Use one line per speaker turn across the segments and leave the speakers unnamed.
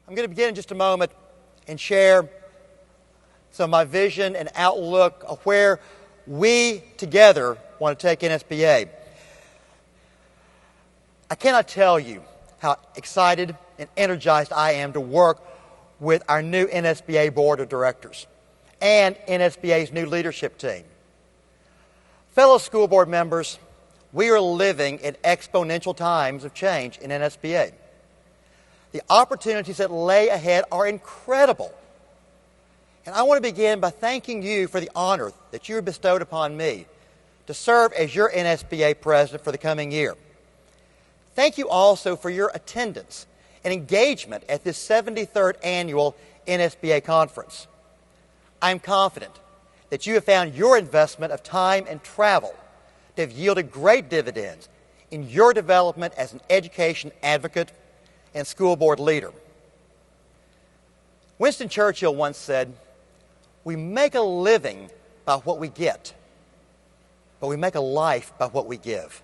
I'm going to begin in just a moment and share some of my vision and outlook of where we together want to take NSBA. I cannot tell you how excited and energized I am to work with our new NSBA Board of Directors and NSBA's new leadership team. Fellow school board members, we are living in exponential times of change in NSBA. The opportunities that lay ahead are incredible. And I want to begin by thanking you for the honor that you have bestowed upon me to serve as your NSBA president for the coming year. Thank you also for your attendance and engagement at this 73rd annual NSBA conference. I'm confident that you have found your investment of time and travel to have yielded great dividends in your development as an education advocate and school board leader. Winston Churchill once said, "We make a living by what we get, but we make a life by what we give."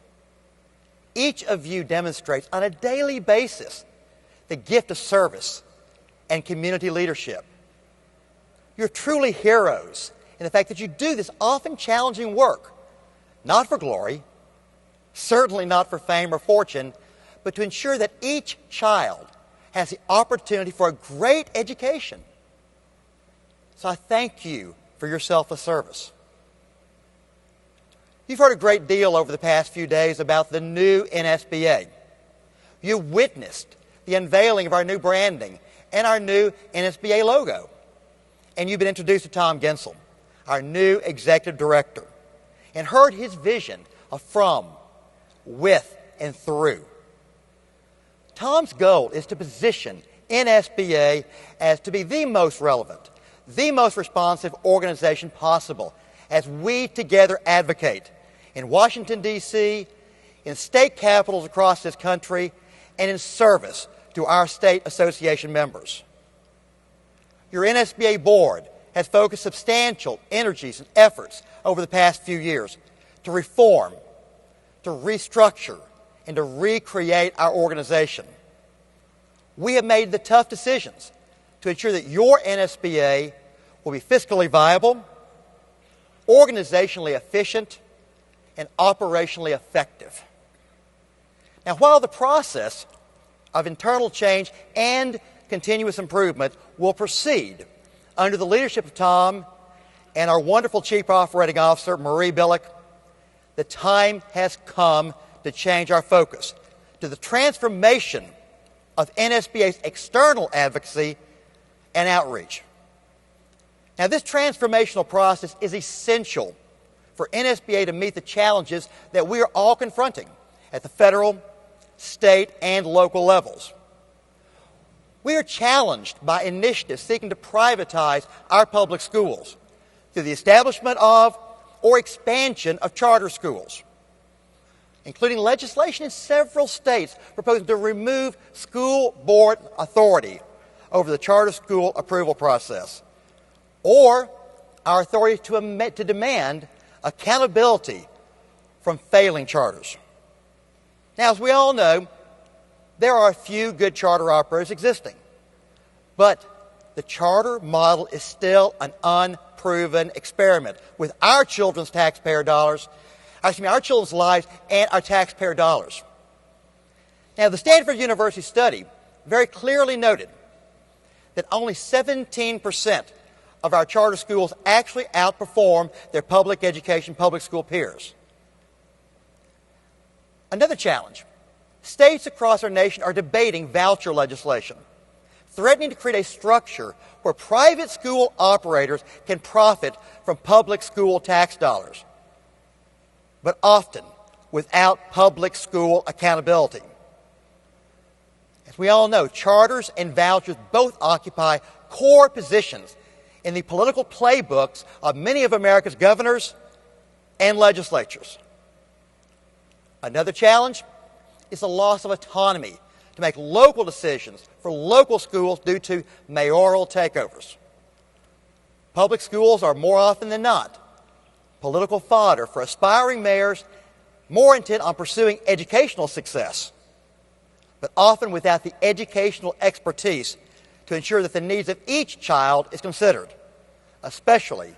Each of you demonstrates on a daily basis the gift of service and community leadership. You're truly heroes in the fact that you do this often challenging work, not for glory, certainly not for fame or fortune, but to ensure that each child has the opportunity for a great education. So I thank you for your selfless service. You've heard a great deal over the past few days about the new NSBA. You witnessed the unveiling of our new branding and our new NSBA logo. And you've been introduced to Tom Gensel, our new executive director, and heard his vision of from, with, and through. Tom's goal is to position NSBA as to be the most relevant, the most responsive organization possible as we together advocate in Washington, D.C., in state capitals across this country, and in service to our state association members. Your NSBA board has focused substantial energies and efforts over the past few years to reform, to restructure, and to recreate our organization. We have made the tough decisions to ensure that your NSBA will be fiscally viable, organizationally efficient, and operationally effective. Now, while the process of internal change and continuous improvement will proceed under the leadership of Tom and our wonderful Chief Operating Officer, Marie Billick, the time has come to change our focus to the transformation of NSBA's external advocacy and outreach. Now, this transformational process is essential for NSBA to meet the challenges that we are all confronting at the federal, state, and local levels. We are challenged by initiatives seeking to privatize our public schools through the establishment of or expansion of charter schools, including legislation in several states proposing to remove school board authority over the charter school approval process, or our authority to demand accountability from failing charters. Now, as we all know, there are a few good charter operators existing, but the charter model is still an unproven experiment with our children's taxpayer dollars, our children's lives and our taxpayer dollars. Now, the Stanford University study very clearly noted that only 17% of our charter schools actually outperform their public education, public school peers. Another challenge. States across our nation are debating voucher legislation, threatening to create a structure where private school operators can profit from public school tax dollars, but often without public school accountability. As we all know, charters and vouchers both occupy core positions in the political playbooks of many of America's governors and legislatures. Another challenge is the loss of autonomy to make local decisions for local schools due to mayoral takeovers. Public schools are more often than not political fodder for aspiring mayors more intent on pursuing educational success, but often without the educational expertise to ensure that the needs of each child is considered, especially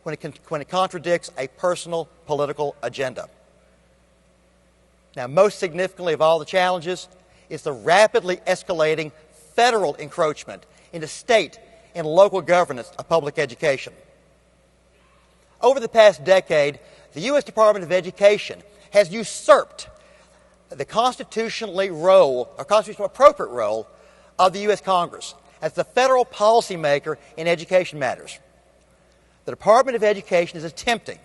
when it contradicts a personal political agenda. Now, most significantly of all the challenges is the rapidly escalating federal encroachment into state and local governance of public education. Over the past decade, the U.S. Department of Education has usurped the constitutionally appropriate role of the U.S. Congress as the federal policymaker in education matters. The Department of Education is attempting,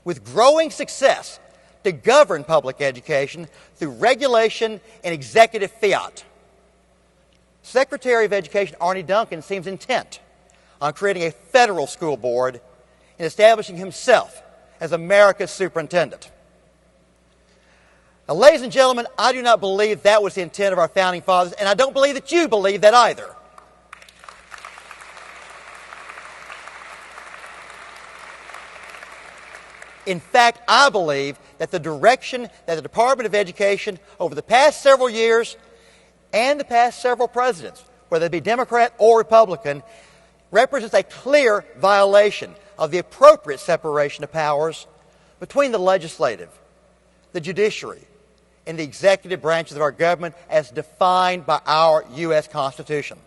with growing success, to govern public education through regulation and executive fiat. Secretary of Education Arne Duncan seems intent on creating a federal school board and establishing himself as America's superintendent. Now, ladies and gentlemen, I do not believe that was the intent of our founding fathers, and I don't believe that you believe that either. In fact, I believe that the direction that the Department of Education over the past several years and the past several presidents, whether it be Democrat or Republican, represents a clear violation of the appropriate separation of powers between the legislative, the judiciary, and the executive branches of our government as defined by our U.S. Constitution.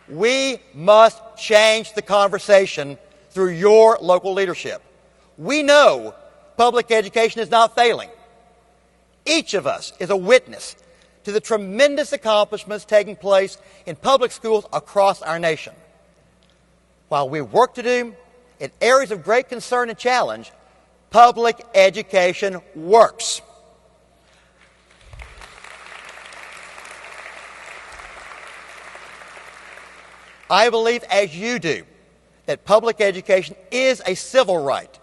We must change the conversation through your local leadership. We know public education is not failing. Each of us is a witness to the tremendous accomplishments taking place in public schools across our nation. While we have work to do in areas of great concern and challenge, public education works. I believe, as you do, that public education is a civil right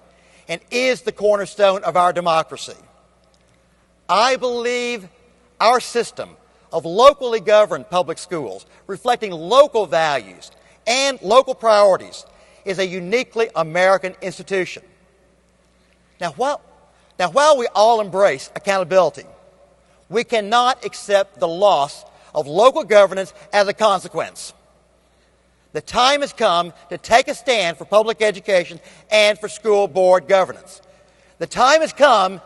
and is the cornerstone of our democracy. I believe our system of locally governed public schools, reflecting local values and local priorities, is a uniquely American institution. Now, while we all embrace accountability, we cannot accept the loss of local governance as a consequence. The time has come to take a stand for public education and for school board governance. The time has come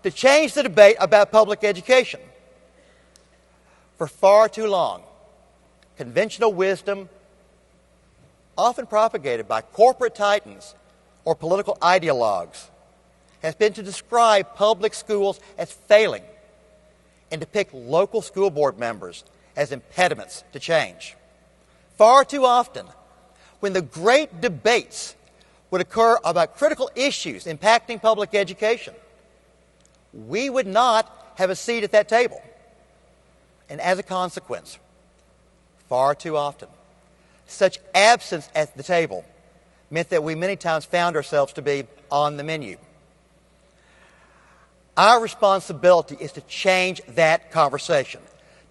to change the debate about public education. For far too long, conventional wisdom, often propagated by corporate titans or political ideologues, has been to describe public schools as failing and depict local school board members as impediments to change. Far too often, when the great debates would occur about critical issues impacting public education, we would not have a seat at that table. And as a consequence, far too often, such absence at the table meant that we many times found ourselves to be on the menu. Our responsibility is to change that conversation,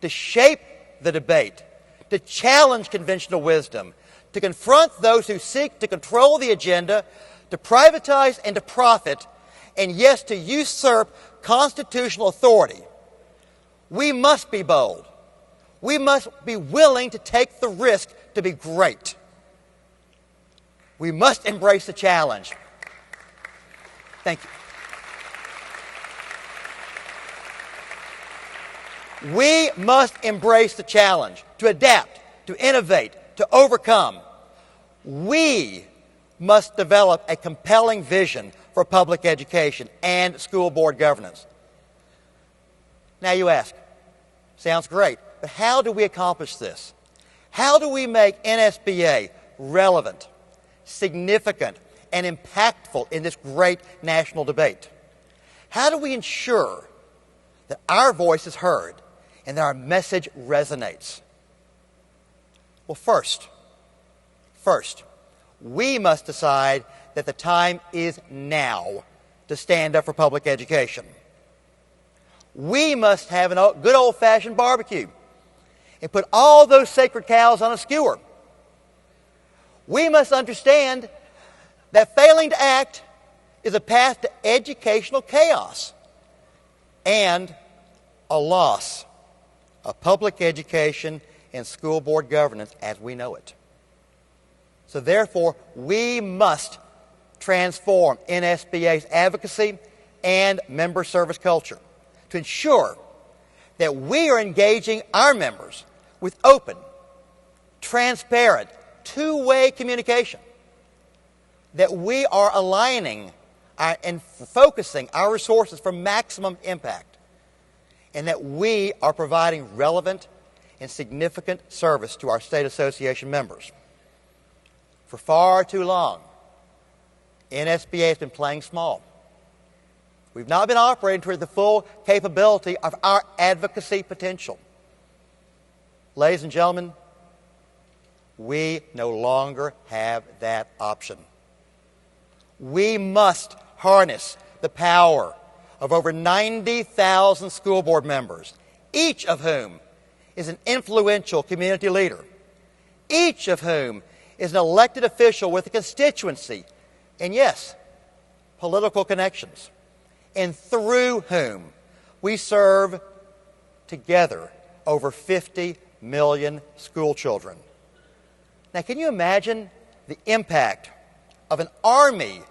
to shape the debate, to challenge conventional wisdom, to confront those who seek to control the agenda, to privatize and to profit, and yes, to usurp constitutional authority. We must be bold. We must be willing to take the risk to be great. We must embrace the challenge. Thank you. We must embrace the challenge to adapt, to innovate, to overcome. We must develop a compelling vision for public education and school board governance. Now you ask, sounds great, but how do we accomplish this? How do we make NSBA relevant, significant, and impactful in this great national debate? How do we ensure that our voice is heard and that our message resonates? Well, first, we must decide that the time is now to stand up for public education. We must have a good old-fashioned barbecue and put all those sacred cows on a skewer. We must understand that failing to act is a path to educational chaos. and a loss of public education and school board governance as we know it. So therefore, we must transform NSBA's advocacy and member service culture to ensure that we are engaging our members with open, transparent, two-way communication, that we are aligning and focusing our resources for maximum impact, and that we are providing relevant and significant service to our state association members. For far too long, NSBA has been playing small. We've not been operating toward the full capability of our advocacy potential. Ladies and gentlemen, we no longer have that option. We must harness the power of over 90,000 school board members, each of whom is an influential community leader, each of whom is an elected official with a constituency and, yes, political connections, and through whom we serve together over 50 million school children. Now, can you imagine the impact of an army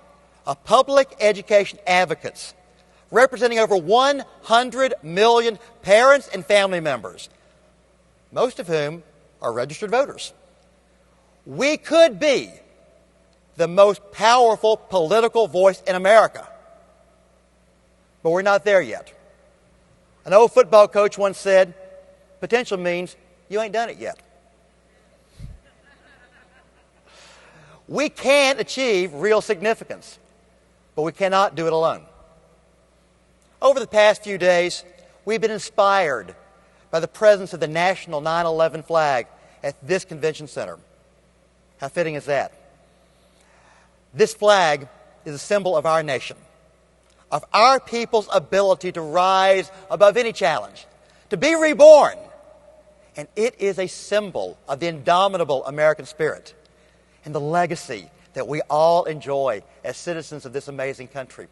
of public education advocates representing over 100 million parents and family members, most of whom are registered voters? We could be the most powerful political voice in America, but we're not there yet. An old football coach once said, potential means you ain't done it yet. We can achieve real significance, but we cannot do it alone. Over the past few days, we've been inspired by the presence of the national 9/11 flag at this convention center. How fitting is that? This flag is a symbol of our nation, of our people's ability to rise above any challenge, to be reborn. And it is a symbol of the indomitable American spirit and the legacy that we all enjoy as citizens of this amazing country.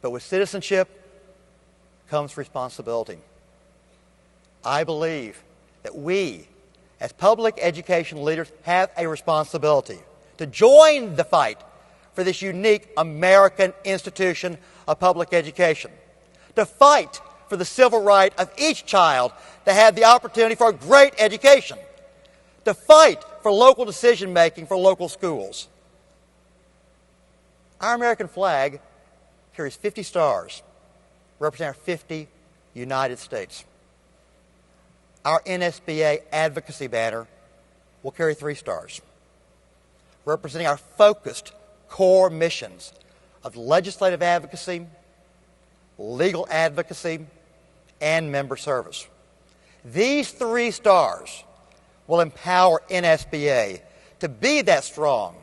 But with citizenship comes responsibility. I believe that we, as public education leaders, have a responsibility to join the fight for this unique American institution of public education, to fight for the civil right of each child to have the opportunity for a great education, to fight for local decision-making for local schools. Our American flag carries 50 stars, representing our 50 United States. Our NSBA advocacy banner will carry 3 stars, representing our focused core missions of legislative advocacy, legal advocacy, and member service. These 3 stars will empower NSBA to be that strong,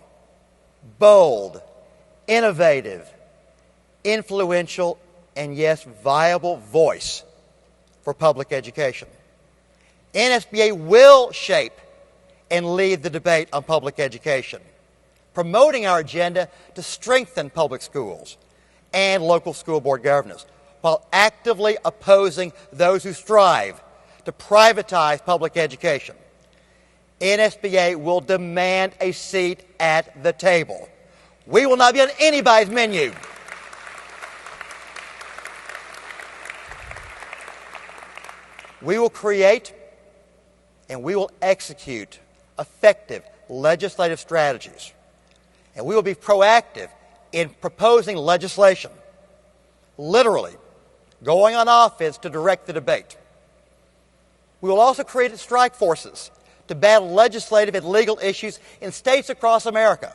bold, innovative, influential, and yes, viable voice for public education. NSBA will shape and lead the debate on public education, promoting our agenda to strengthen public schools and local school board governance, while actively opposing those who strive to privatize public education. NSBA will demand a seat at the table. We will not be on anybody's menu. We will create and we will execute effective legislative strategies. And we will be proactive in proposing legislation, literally going on offense to direct the debate. We will also create strike forces to battle legislative and legal issues in states across America,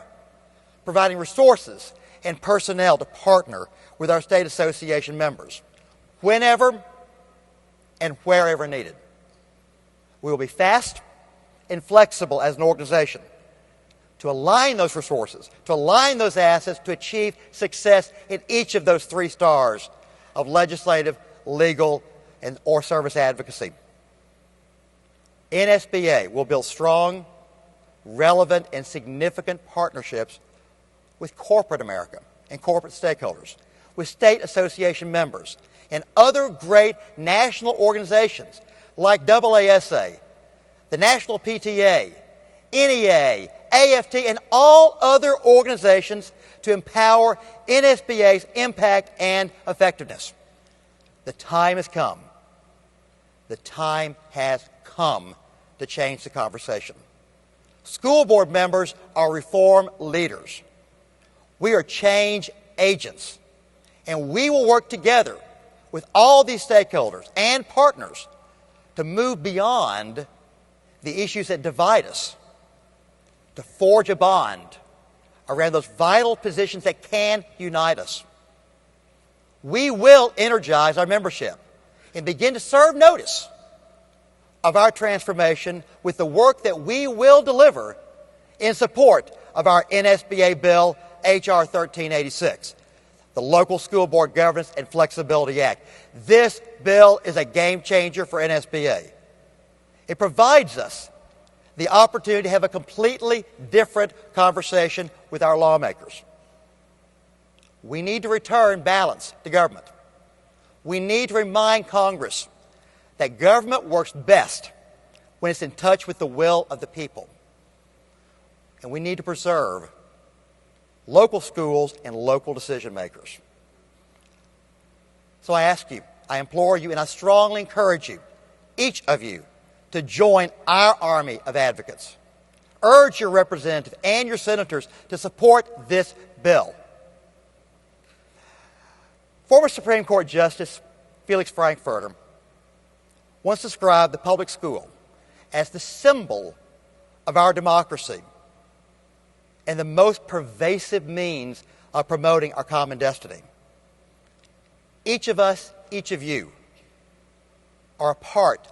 providing resources and personnel to partner with our state association members whenever and wherever needed. We will be fast and flexible as an organization to align those resources, to align those assets to achieve success in each of those 3 stars of legislative, legal, or service advocacy. NSBA will build strong, relevant, and significant partnerships with corporate America and corporate stakeholders. with state association members and other great national organizations like AASA, the National PTA, NEA, AFT, and all other organizations to empower NSBA's impact and effectiveness. The time has come. The time has come to change the conversation. School board members are reform leaders. We are change agents, and we will work together with all these stakeholders and partners to move beyond the issues that divide us, to forge a bond around those vital positions that can unite us. We will energize our membership and begin to serve notice of our transformation with the work that we will deliver in support of our NSBA bill, H.R. 1386, the Local School Board Governance and Flexibility Act. This bill is a game changer for NSBA. It provides us the opportunity to have a completely different conversation with our lawmakers. We need to return balance to government. We need to remind Congress that government works best when it's in touch with the will of the people. And we need to preserve local schools and local decision makers. So I ask you, I implore you, and I strongly encourage you, each of you, to join our army of advocates. Urge your representatives and your senators to support this bill. Former Supreme Court Justice Felix Frankfurter once described the public school as the symbol of our democracy and the most pervasive means of promoting our common destiny. Each of us, each of you, are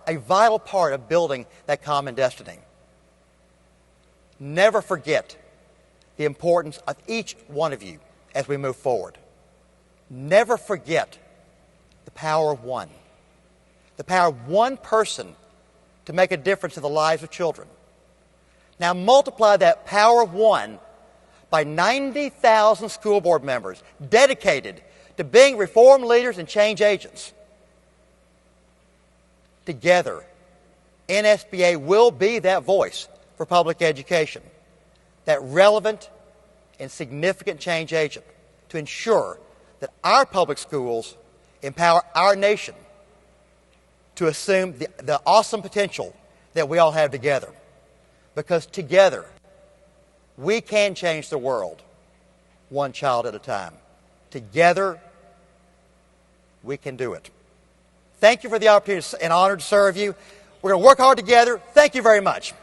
a vital part of building that common destiny. Never forget the importance of each one of you as we move forward. Never forget the power of one. The power of one person to make a difference in the lives of children. Now multiply that power of one by 90,000 school board members dedicated to being reform leaders and change agents. Together, NSBA will be that voice for public education, that relevant and significant change agent to ensure that our public schools empower our nation to assume the awesome potential that we all have together. Because together, we can change the world one child at a time. Together, we can do it. Thank you for the opportunity and honor to serve you. We're going to work hard together. Thank you very much.